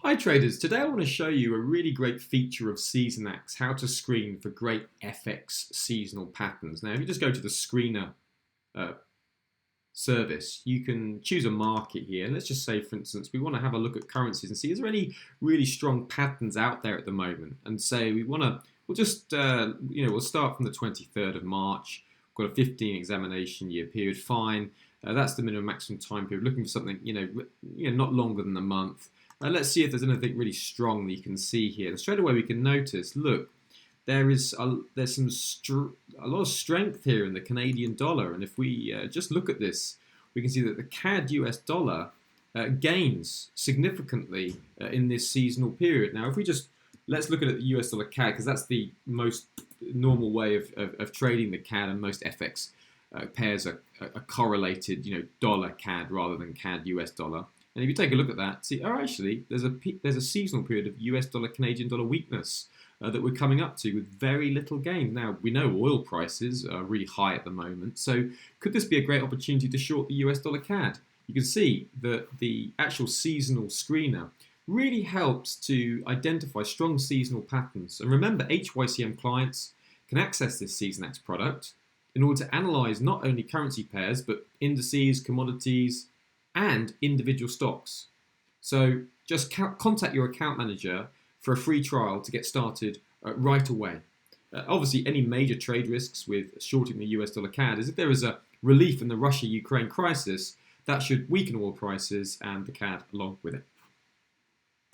Hi traders, today I want to show you a really great feature of Seasonax, how to screen for great FX seasonal patterns. Now if you just go to the screener uh, service, you can choose a market here. And let's just say, for instance, we want to have a look at currencies and see is there any really strong patterns out there at the moment. And say we want to, we'll just, we'll start from the 23rd of March. We've got a 15 examination year period, fine. That's the minimum maximum time period. Looking for something, not longer than a month. Let's see if there's anything really strong that you can see here. And straight away we can notice, look, there's a lot of strength here in the Canadian dollar. And if we just look at this, we can see that the CAD US dollar gains significantly in this seasonal period. Now, if we just, let's look at the US dollar CAD, because that's the most normal way of trading the CAD, and most FX pairs are correlated, dollar CAD rather than CAD US dollar. And if you take a look at that, see, actually, there's a seasonal period of US dollar, Canadian dollar weakness that we're coming up to with very little gain. Now, we know oil prices are really high at the moment, so could this be a great opportunity to short the US dollar CAD? You can see that the actual seasonal screener really helps to identify strong seasonal patterns. And remember, HYCM clients can access this Seasonax product in order to analyze not only currency pairs, but indices, commodities, and individual stocks. So just contact your account manager for a free trial to get started right away. Obviously, any major trade risks with shorting the US dollar CAD is if there is a relief in the Russia-Ukraine crisis, that should weaken oil prices and the CAD along with it.